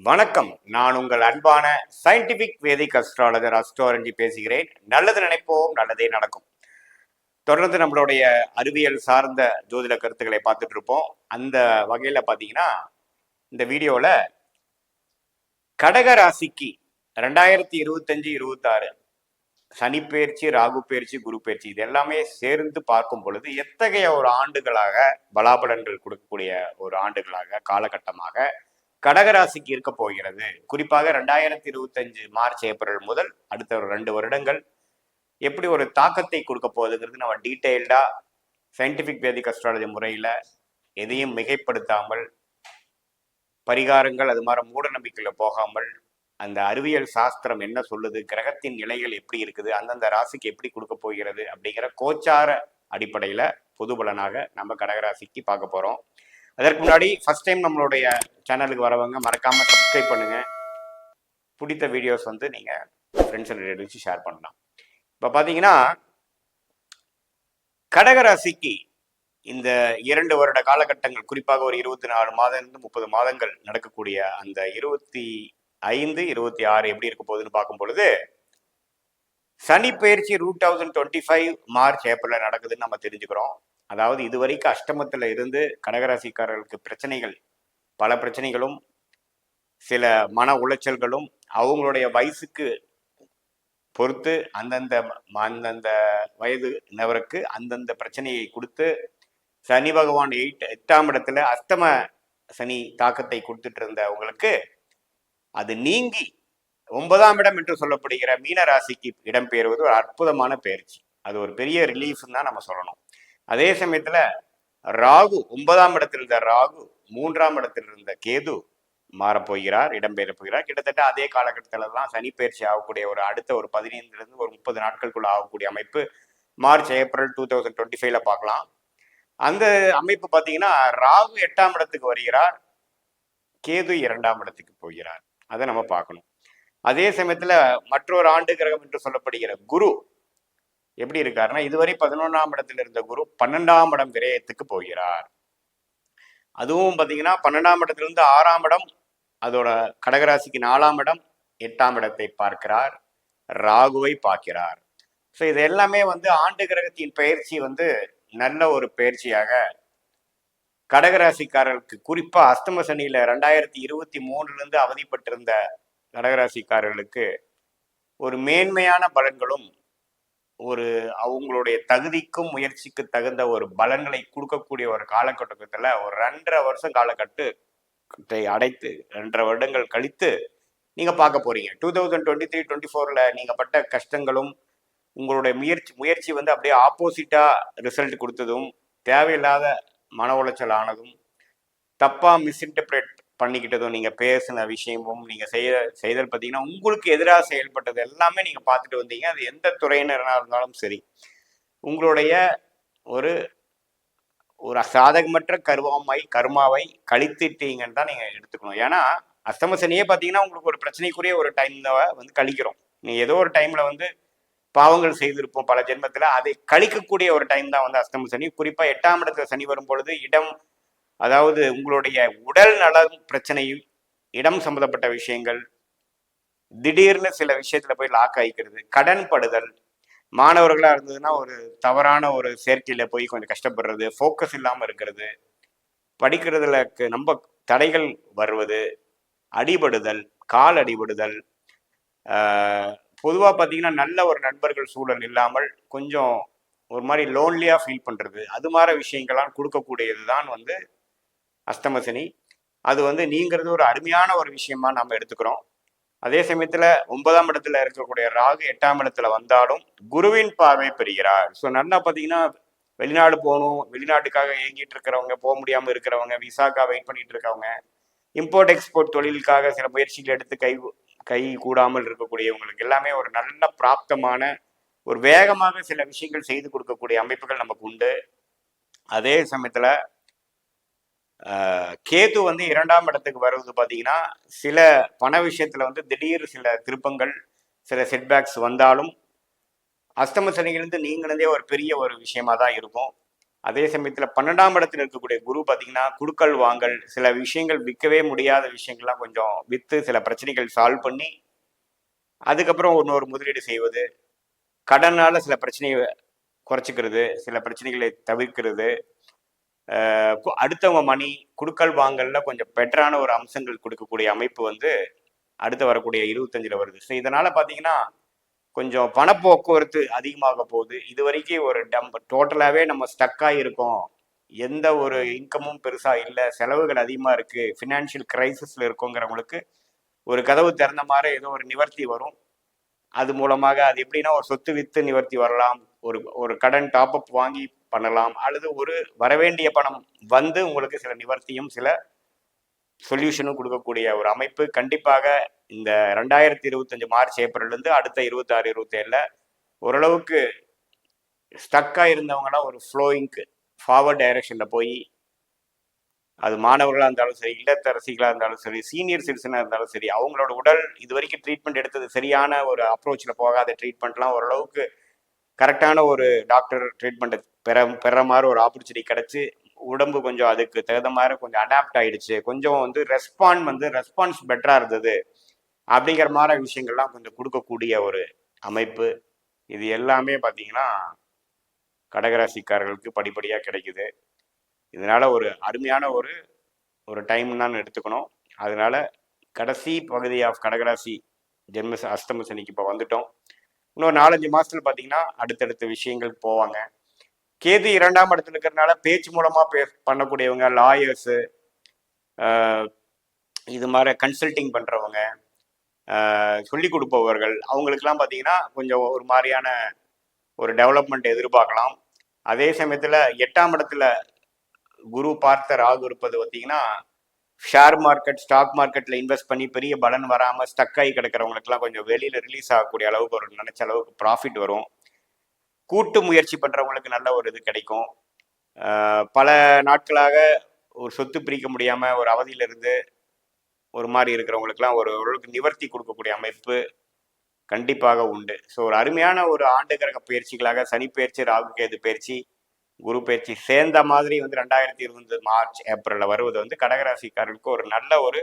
வணக்கம். நான் உங்கள் அன்பான சயின்டிபிக் வேதிக் அஸ்ட்ராலஜர் அஸ்ட்ரோரஞ்சி பேசுகிறேன். நல்லது நினைப்போம், நல்லதே நடக்கும். தொடர்ந்து நம்மளுடைய அறிவியல் சார்ந்த ஜோதிட கருத்துக்களை பார்த்துட்டு இருப்போம். அந்த வகையில பாத்தீங்கன்னா இந்த வீடியோல கடக ராசிக்கு 2025-26 சனி பயிற்சி, ராகு பயிற்சி, குரு பயிற்சி இது எல்லாமே சேர்ந்து பார்க்கும் பொழுது எத்தகைய ஒரு ஆண்டுகளாக பலாபலன்கள் கொடுக்கக்கூடிய ஒரு ஆண்டுகளாக காலகட்டமாக கடகராசிக்கு இருக்க போகிறது. குறிப்பாக 2025 மார்ச் ஏப்ரல் முதல் அடுத்த ஒரு 2 வருடங்கள் எப்படி ஒரு தாக்கத்தை கொடுக்க போகுதுங்கிறது நம்ம டீட்டெயில்டா சயின்டிபிக் வேதிக் அஸ்ட்ராலஜி முறையில எதையும் மிகைப்படுத்தாமல், பரிகாரங்கள் அது மாதிரி மூட நம்பிக்கையில போகாமல், அந்த அறிவியல் சாஸ்திரம் என்ன சொல்லுது, கிரகத்தின் நிலைகள் எப்படி இருக்குது, அந்தந்த ராசிக்கு எப்படி கொடுக்க போகிறது அப்படிங்கிற கோச்சார அடிப்படையில பொது பலனாக நம்ம கடகராசிக்கு பார்க்க போறோம். அதற்கு முன்னாடி ஃபர்ஸ்ட் டைம் நம்மளுடைய சேனலுக்கு வரவங்க மறக்காம சப்ஸ்கிரைப் பண்ணுங்க. பிடித்த வீடியோஸ் வந்து நீங்க ஃப்ரெண்ட்ஸ் அண்ட் ரிலேட்டிவ்ஸ் ஷேர் பண்ணலாம். இப்போ பார்த்தீங்கன்னா கடகராசிக்கு இந்த 2 வருட காலகட்டங்கள், குறிப்பாக ஒரு 24 மாதம் 30 மாதங்கள் நடக்கக்கூடிய அந்த 25-26 எப்படி இருக்க போகுதுன்னு பார்க்கும் பொழுது சனி பயிற்சி 2025 மார்ச் ஏப்ரல்ல நடக்குதுன்னு நம்ம தெரிஞ்சுக்கிறோம். அதாவது இதுவரைக்கும் அஷ்டமத்துல இருந்து கடகராசிக்காரர்களுக்கு பிரச்சனைகள், பல பிரச்சனைகளும் சில மன உளைச்சல்களும் அவங்களுடைய வயசுக்கு பொறுத்து அந்தந்த வயது நபருக்கு அந்தந்த பிரச்சனையை கொடுத்து சனி பகவான் 8ஆம் இடத்துல அஷ்டம சனி தாக்கத்தை கொடுத்துட்டு இருந்தவங்களுக்கு அது நீங்கி 9ஆம் இடம் என்று சொல்லப்படுகிற மீன ராசிக்கு இடம்பெயர்வது ஒரு அற்புதமான பயிற்சி. அது ஒரு பெரிய ரிலீஃப் தான் நம்ம சொல்லணும். அதே சமயத்துல ராகு 9ஆம் இடத்தில் இருந்த ராகு 3ஆம் இடத்தில் இருந்த கேது மாறப்போகிறார், இடம்பெயர போகிறார். கிட்டத்தட்ட அதே காலகட்டத்துல தான் சனி பயிற்சி ஆகக்கூடிய ஒரு அடுத்த ஒரு 15 ஒரு 30 நாட்களுக்குள்ள ஆகக்கூடிய அமைப்பு மார்ச் ஏப்ரல் 2025ல பார்க்கலாம். அந்த அமைப்பு பார்த்தீங்கன்னா ராகு 8ஆம் இடத்துக்கு வருகிறார், கேது 2ஆம் இடத்துக்கு போகிறார். அதை நம்ம பார்க்கணும். அதே சமயத்துல மற்றொரு ஆண்டு கிரகம் என்று சொல்லப்படுகிற குரு எப்படி இருக்காருன்னா இதுவரை 11ஆம் இடத்துல இருந்த குரு 12ஆம் இடம் விரயத்துக்கு போகிறார். அதுவும் பார்த்தீங்கன்னா 12ஆம் இடத்துல இருந்து 6ஆம் இடம், அதோட கடகராசிக்கு 4ஆம் இடம், 8ஆம் இடத்தை பார்க்கிறார், ராகுவை பார்க்கிறார். ஸோ இது எல்லாமே வந்து ஆண்டு கிரகத்தின் பயிற்சி வந்து நல்ல ஒரு பயிற்சியாக கடகராசிக்காரர்களுக்கு, குறிப்பா அஷ்டம சனியில 2023 அவதிப்பட்டிருந்த கடகராசிக்காரர்களுக்கு ஒரு மேன்மையான பலன்களும் ஒரு அவங்களுடைய தகுதிக்கும் முயற்சிக்கு தகுந்த ஒரு பலன்களை கொடுக்கக்கூடிய ஒரு காலகட்டத்துல ஒரு 2.5 வருஷம் காலகட்டத்தை அடைத்து 2.5 வருடங்கள் கழித்து நீங்க பார்க்க போறீங்க. 2023-24ல நீங்க பட்ட கஷ்டங்களும் உங்களுடைய முயற்சி வந்து அப்படியே ஆப்போசிட்டா ரிசல்ட் கொடுத்ததும், தேவையில்லாத மன உளைச்சல் ஆனதும், தப்பா மிஸ்இன்டர்பிரேட் பண்ணிக்கிட்டதும், நீங்க பேசின விஷயமும், நீங்க செய்தல் பார்த்தீங்கன்னா உங்களுக்கு எதிராக செயல்பட்டது எல்லாமே நீங்க பார்த்துட்டு வந்தீங்க. அது எந்த துறையினராக இருந்தாலும் சரி, உங்களுடைய ஒரு ஒரு சாதகமற்ற கர்மாவை கழித்துட்டீங்கன்னு தான் நீங்க எடுத்துக்கணும். ஏன்னா அஷ்டம சனியே பார்த்தீங்கன்னா உங்களுக்கு ஒரு பிரச்சனைக்குரிய ஒரு டைம்ல வந்து கழிக்கிறோம். நீ ஏதோ ஒரு டைம்ல வந்து பாவங்கள் செய்திருப்போம் பல ஜென்மத்துல, அதை கழிக்கக்கூடிய ஒரு டைம் தான் வந்து அஷ்டம சனி. குறிப்பா 8ஆம் இடத்துல சனி வரும் பொழுது அதாவது உங்களுடைய உடல் நலம் பிரச்சனையும், இடம் சம்பந்தப்பட்ட விஷயங்கள், திடீர்னு சில விஷயத்துல போய் லாக் ஆகிக்கிறது, கடன் படுதல், மாணவர்களா இருந்ததுன்னா ஒரு தவறான ஒரு சேர்க்கையில போய் கொஞ்சம் கஷ்டப்படுறது, ஃபோக்கஸ் இல்லாம இருக்கிறது, படிக்கிறதுல நம்ம தடைகள் வருவது, அடிபடுதல், கால் அடிபடுதல், பொதுவாக பார்த்தீங்கன்னா நல்ல ஒரு நண்பர்கள் சூழல் இல்லாமல் கொஞ்சம் ஒரு மாதிரி லோன்லியாக ஃபீல் பண்ணுறது, அது மாதிரி விஷயங்கள்லாம் கொடுக்கக்கூடியது தான் வந்து அஷ்டம சனி. அது வந்து நீங்கிறது ஒரு அருமையான ஒரு விஷயமா நம்ம எடுத்துக்கிறோம். அதே சமயத்தில் 9ஆம் இடத்துல இருக்கக்கூடிய ராகு 8ஆம் இடத்துல வந்தாலும் குருவின் பார்வை பெறுகிறார். ஸோ நல்லா பார்த்தீங்கன்னா வெளிநாடு போகணும், வெளிநாட்டுக்காக ஏங்கிட்டு இருக்கிறவங்க, போக முடியாமல் இருக்கிறவங்க, விசாக்காக வெயிட் பண்ணிட்டு இருக்கவங்க, இம்போர்ட் எக்ஸ்போர்ட் தொழிலுக்காக சில முயற்சிகள் எடுத்து கை கூடாமல் இருக்கக்கூடியவங்களுக்கு எல்லாமே ஒரு நல்ல பிராப்தமான ஒரு வேகமாக சில விஷயங்கள் செய்து கொடுக்கக்கூடிய அமைப்புகள் நமக்கு உண்டு. அதே சமயத்துல கேது வந்து 2ஆம் இடத்துக்கு வருவது பார்த்தீங்கன்னா சில பண விஷயத்துல வந்து திடீர் சில திருப்பங்கள், சில செட்பேக்ஸ் வந்தாலும் அஷ்டம சனியிலிருந்து நீங்கினதே ஒரு பெரிய ஒரு விஷயமா தான் இருக்கும். அதே சமயத்தில் 12ஆம் இடத்துல இருக்கக்கூடிய குரு பார்த்தீங்கன்னா குடுக்கல் வாங்கல், சில விஷயங்கள் விற்கவே முடியாத விஷயங்கள்லாம் கொஞ்சம் விற்று சில பிரச்சனைகள் சால்வ் பண்ணி அதுக்கப்புறம் இன்னொரு முதலீடு செய்வது, கடனால சில பிரச்சனையை குறைச்சிக்கிறது, சில பிரச்சனைகளை தவிர்க்கிறது, அடுத்தவங்க மணி குடுக்கல் வாங்கல்ல கொஞ்சம் பெட்டரான ஒரு அம்சங்கள் கொடுக்கக்கூடிய அமைப்பு வந்து அடுத்து வரக்கூடிய 25ல வருது. ஸோ இதனால பார்த்தீங்கன்னா கொஞ்சம் பணப்போக்குவரத்து அதிகமாக போகுது. இது வரைக்கும் ஒரு டோட்டலாகவே நம்ம ஸ்டக்காக இருக்கோம், எந்த ஒரு இன்கமும் பெருசாக இல்லை, செலவுகள் அதிகமாக இருக்குது, ஃபினான்ஷியல் கிரைசிஸில் இருக்கோங்கிறவங்களுக்கு ஒரு கதவு திறந்த மாதிரி ஏதோ ஒரு நிவர்த்தி வரும். அது மூலமாக அது எப்படின்னா ஒரு சொத்து வித்து நிவர்த்தி வரலாம், ஒரு ஒரு கடன் டாப்அப் வாங்கி பண்ணலாம், அல்லது ஒரு வரவேண்டிய பணம் வந்து உங்களுக்கு சில நிவர்த்தியும் சில சொல்யூஷனும் கொடுக்கக்கூடிய ஒரு அமைப்பு கண்டிப்பாக இந்த 2025 மார்ச் ஏப்ரல்லேருந்து அடுத்த 26 27ல ஓரளவுக்கு ஸ்டக்காக இருந்தவங்களாம் ஒரு ஃப்ளோயிங்க்கு ஃபார்வர்ட் டைரக்ஷனில் போய் அது மாணவர்களாக இருந்தாலும் சரி, இல்லத்தரசிகளாக இருந்தாலும் சரி, சீனியர் சிட்டிசனாக இருந்தாலும் சரி, அவங்களோட உடல் இது வரைக்கும் ட்ரீட்மெண்ட் எடுத்தது சரியான ஒரு அப்ரோச்சில் போகாத ட்ரீட்மெண்ட்லாம் ஓரளவுக்கு கரெக்டான ஒரு டாக்டர் ட்ரீட்மெண்ட்டை பெற மாதிரி ஒரு ஆப்பர்ச்சுனிட்டி கிடச்சி உடம்பு கொஞ்சம் அதுக்கு தகுந்த மாதிரி கொஞ்சம் அடாப்ட் ஆகிடுச்சு, கொஞ்சம் வந்து ரெஸ்பான்ஸ் பெட்டராக இருந்தது அப்படிங்கிற மாதிரி விஷயங்கள்லாம் கொஞ்சம் கொடுக்கக்கூடிய ஒரு அமைப்பு. இது எல்லாமே பார்த்தீங்கன்னா கடகராசிக்காரர்களுக்கு படிப்படியாக கிடைக்குது. இதனால் ஒரு அருமையான ஒரு ஒரு டைம் தான் எடுத்துக்கணும். அதனால கடைசி பகுதி ஆஃப் கடகராசி ஜென்ம அஷ்டம சனிக்கு இப்போ வந்துட்டோம். இன்னொரு 4-5 மாதத்துல பார்த்தீங்கன்னா அடுத்தடுத்த விஷயங்கள் போவாங்க. கேது 2ஆம் இடத்துல இருக்கிறதுனால பேச்சு மூலமாக பண்ணக்கூடியவங்க, லாயர்ஸு, இது மாதிரி கன்சல்டிங் பண்ணுறவங்க, சொல்லிக் கொடுப்பவர்கள், அவங்களுக்கெல்லாம் பார்த்தீங்கன்னா கொஞ்சம் ஒரு மாதிரியான ஒரு டெவலப்மெண்ட் எதிர்பார்க்கலாம். அதே சமயத்தில் 8ஆம் இடத்துல குரு பார்த்த ராகு இருப்பது பார்த்தீங்கன்னா ஷேர் மார்க்கெட், ஸ்டாக் மார்க்கெட்டில் இன்வெஸ்ட் பண்ணி பெரிய பலன் வராமல் ஸ்டக் ஆகி கிடக்கிறவங்களுக்குலாம் கொஞ்சம் வெளியில் ரிலீஸ் ஆகக்கூடிய அளவுக்கு ஒரு நினச்ச அளவுக்கு ப்ராஃபிட் வரும். கூட்டு முயற்சி பண்ணுறவங்களுக்கு நல்ல ஒரு இது கிடைக்கும். பல நாட்களாக ஒரு சொத்து பிரிக்க முடியாமல் ஒரு அவதியிலிருந்து ஒரு மாதிரி இருக்கிறவங்களுக்குலாம் ஒரு ஓரளவுக்கு நிவர்த்தி கொடுக்கக்கூடிய அமைப்பு கண்டிப்பாக உண்டு. ஸோ ஒரு அருமையான ஒரு ஆண்டு கிரக பயிற்சிகளாக சனி பயிற்சி, ராகு கேது பயிற்சி, குரு பயிற்சி சேர்ந்த மாதிரி வந்து 2020 மார்ச் ஏப்ரலில் வருவது வந்து கடகராசிக்காரர்களுக்கு ஒரு நல்ல ஒரு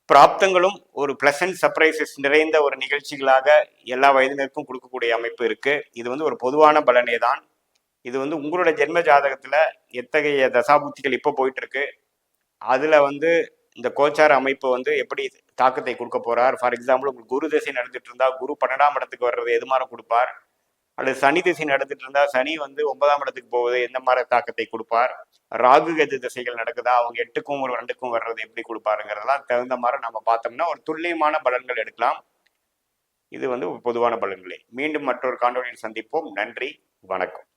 பிராப்தங்களும் ஒரு பிளசன்ட் சர்ப்ரைசஸ் நிறைந்த ஒரு நிகழ்ச்சிகளாக எல்லா வயதினருக்கும் கொடுக்கக்கூடிய அமைப்பு இருக்கு. இது வந்து ஒரு பொதுவான பலனே தான். இது வந்து உங்களோட ஜென்ம ஜாதகத்துல எத்தகைய தசாபுத்திகள் இப்போ போயிட்டு இருக்கு, அதுல வந்து இந்த கோச்சார அமைப்பு வந்து எப்படி தாக்கத்தை கொடுக்க போறார். ஃபார் எக்ஸாம்பிள் உங்களுக்கு குரு திசை நடந்துட்டு இருந்தா குரு 12ஆம் இடத்துக்கு வர்றது எது மாதிரி கொடுப்பார், அல்லது சனி திசை நடந்துட்டு இருந்தா சனி வந்து 9ஆம் இடத்துக்கு போவது எந்த மாதிரி தாக்கத்தை கொடுப்பார், ராகு கேது திசைகள் நடக்குதா அவங்க 8க்கும் ஒரு 2க்கும் வர்றது எப்படி கொடுப்பாருங்கிறதெல்லாம் தகுந்த மாதிரி நம்ம பார்த்தோம்னா ஒரு துல்லியமான பலன்கள் எடுக்கலாம். இது வந்து பொதுவான பலன்களே. மீண்டும் மற்றொரு காணொலியில் சந்திப்போம். நன்றி, வணக்கம்.